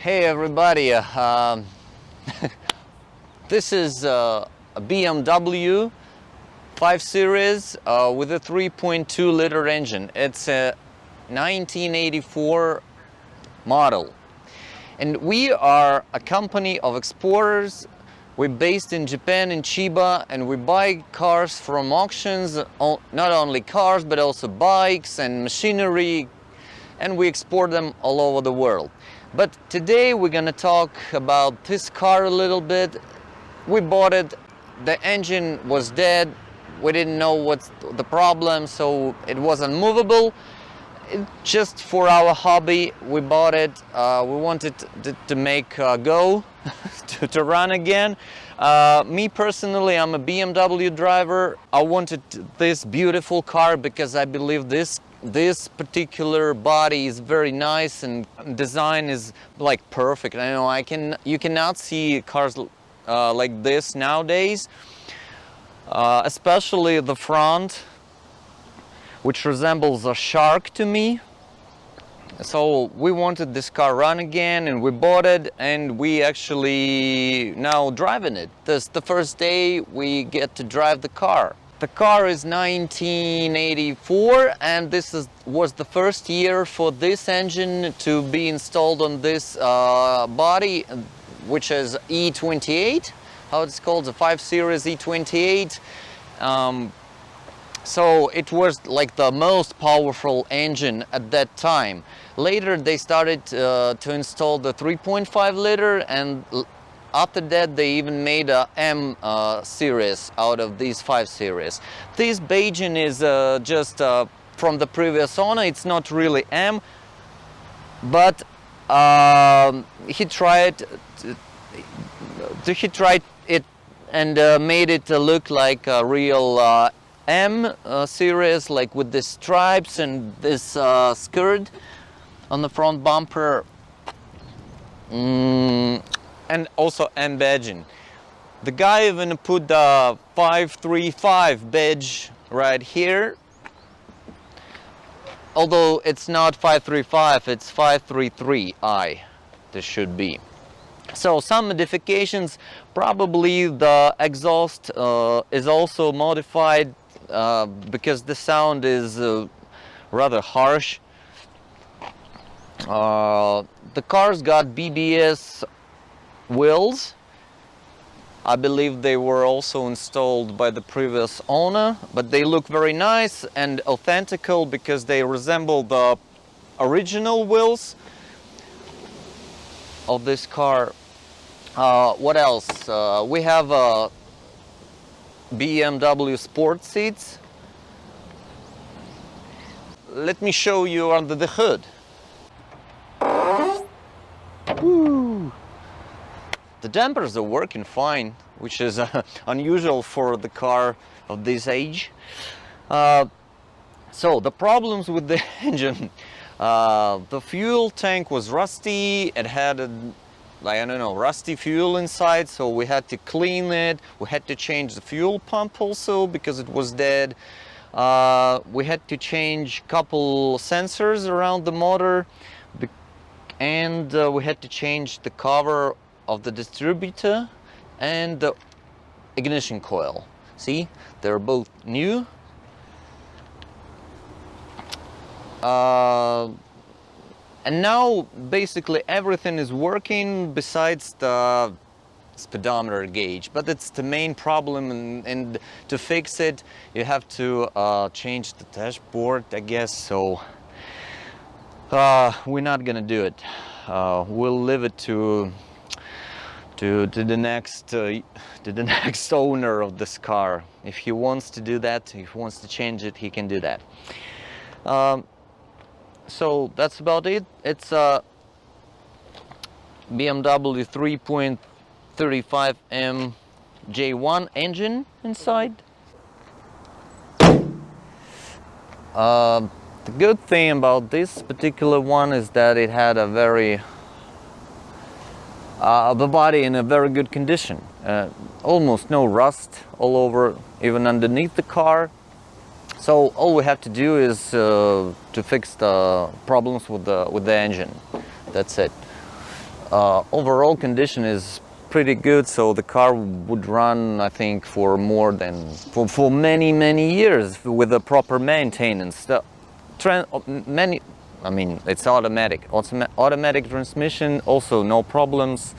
Hey everybody, this is a BMW 5 Series with a 3.2 liter engine. It's a 1984 model. And we are a company of exporters. We're based in Japan, in Chiba, and we buy cars from auctions, not only cars, but also bikes and machinery, and we export them all over the world. But today we're gonna talk about this car a little bit. We bought it, the engine was dead, we didn't know what's the problem, so it was unmovable. Just for our hobby, we bought it. We wanted to make go, to run again. Me personally, I'm a BMW driver. I wanted this beautiful car because I believe this particular body is very nice and design is like perfect. I know you cannot see cars like this nowadays, especially the front, which resembles a shark to me. So we wanted this car run again, and we bought it, and we actually now driving it. This the first day we get to drive the car. The car is 1984, and was the first year for this engine to be installed on this body, which is E28, how it's called, the 5 Series E28. So it was like the most powerful engine at that time. Later they started to install the 3.5 liter, and after that they even made a M series out of these 5 series. This Beijing is just from the previous owner. It's not really M, but he tried it and made it look like a real M series, like with the stripes and this skirt on the front bumper, and also M badging. The guy even put the 535 badge right here, although it's not 535, it's 533i. This should be. So some modifications, probably the exhaust is also modified because the sound is rather harsh. The car's got BBS wheels. I believe they were also installed by the previous owner, but they look very nice and authentical because they resemble the original wheels of this car. What else? We have BMW sport seats. Let me show you under the hood. Woo. The dampers are working fine, which is unusual for the car of this age. So the problems with the engine, the fuel tank was rusty. It had rusty fuel inside, so we had to clean it. We had to change the fuel pump also because it was dead. We had to change a couple sensors around the motor, and we had to change the cover of the distributor and the ignition coil. See, they're both new. And now basically everything is working besides the speedometer gauge, but it's the main problem, and to fix it you have to change the dashboard, I guess. So we're not gonna do it. We'll leave it to the next owner of this car. If he wants to do that, if he wants to change it, he can do that. So that's about it. It's a BMW 3.35M J1 engine inside. The good thing about this particular one is that it had a the body in a very good condition. Almost no rust all over, even underneath the car. So all we have to do is to fix the problems with the engine. That's it. overall condition is pretty good, so the car would run, I think, for more than for many years with the proper maintenance. I mean, it's automatic transmission, also no problems.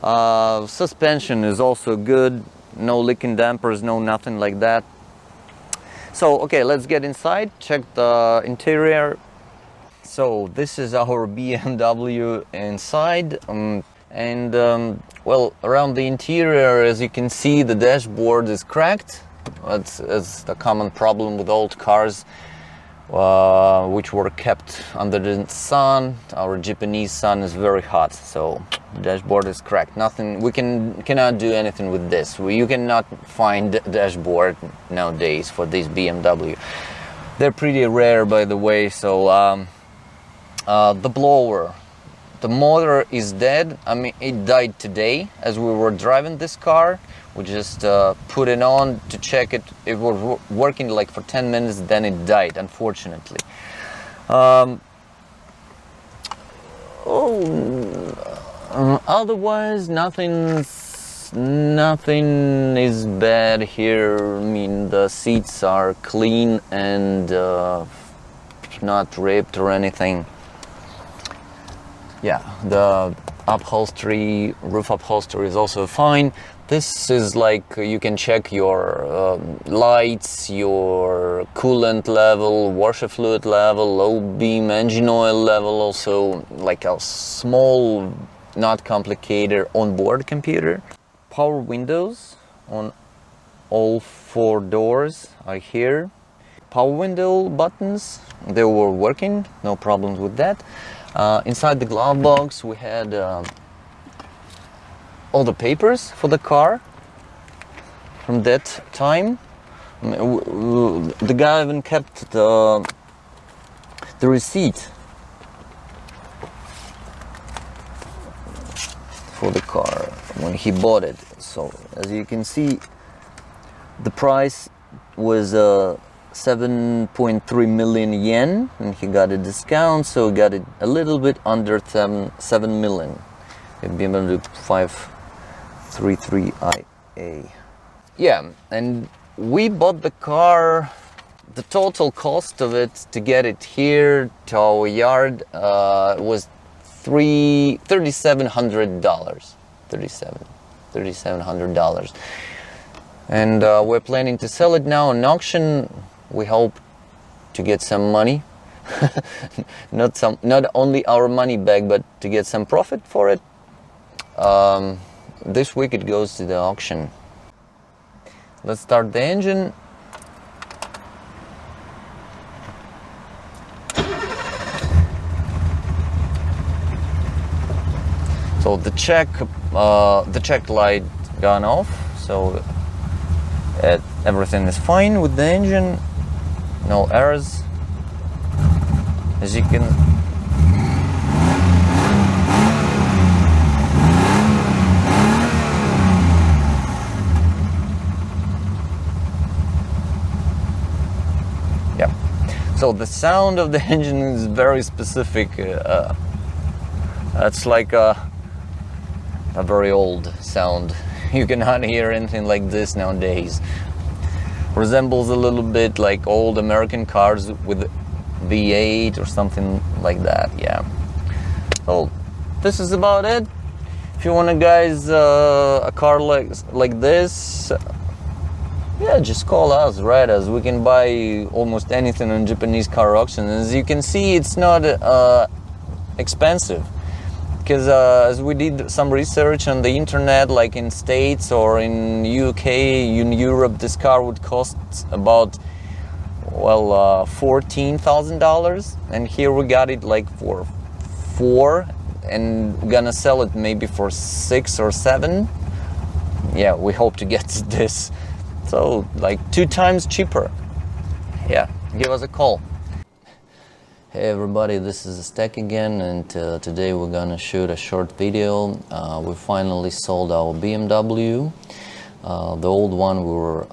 Suspension is also good, no leaking dampers, no nothing like that. So okay, let's get inside, check the interior. So this is our BMW inside, well, around the interior, as you can see, the dashboard is cracked. It's the common problem with old cars, which were kept under the sun. Our Japanese sun is very hot, so the dashboard is cracked. Nothing, we cannot do anything with this. You cannot find dashboard nowadays for this BMW. They're pretty rare, by the way. So the blower, the motor is dead. I mean, it died today as we were driving this car. We just put it on to check it. It was working like for 10 minutes, then it died, unfortunately. Otherwise, nothing is bad here. I mean, the seats are clean and not ripped or anything. Yeah, the upholstery, roof upholstery is also fine. This is like, you can check your lights, your coolant level, washer fluid level, low beam engine oil level, also like a small, not complicated onboard computer. Power windows on all 4 doors are here. Power window buttons, they were working, no problems with that. Inside the glove box we had all the papers for the car from that time. The guy even kept the receipt for the car when he bought it. So as you can see, the price was 7.3 million yen, and he got a discount, so he got it a little bit under 7 million. BMW 533IA. Yeah, and we bought the car. The total cost of it to get it here to our yard was $3,700. $3,700. And we're planning to sell it now in auction. We hope to get some money, not only our money back, but to get some profit for it. This week it goes to the auction. Let's start the engine. So the check light gone off, so everything is fine with the engine. No errors, as you can. Yeah. So the sound of the engine is very specific. It's like a very old sound. You cannot hear anything like this nowadays. Resembles a little bit like old American cars with V8 or something like that. Yeah. So this is about it. If you want to guys a car like this, yeah, just call us, write us. We can buy almost anything on Japanese car auction. As you can see, it's not expensive. Because as we did some research on the internet, like in States or in UK, in Europe, this car would cost about, well, $14,000, and here we got it like for 4, and we're gonna sell it maybe for 6 or 7. Yeah, we hope to get this, so like 2 times cheaper. Yeah, give us a call. Hey everybody, this is Stack again, and today we're gonna shoot a short video. We finally sold our BMW. The old one we were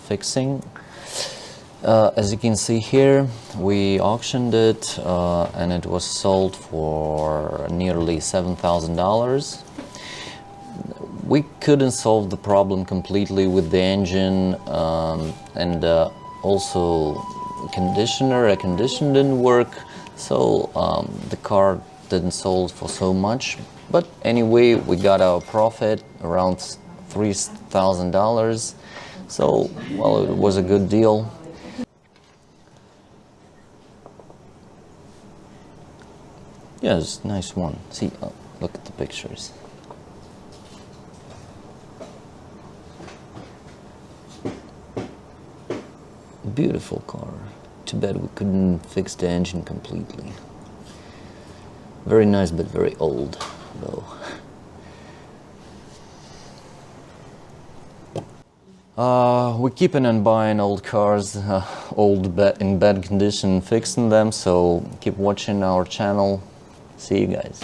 fixing. As you can see here, we auctioned it and it was sold for nearly $7,000. We couldn't solve the problem completely with the engine and also conditioner. A condition didn't work, so the car didn't sold for so much. But anyway, we got our profit around $3,000. So, well, it was a good deal. Yeah, it's a nice one. See, look at the pictures. Beautiful car. Too bad we couldn't fix the engine completely. Very nice, but very old, though. We're keeping on buying old cars, in bad condition, fixing them, so keep watching our channel. See you guys.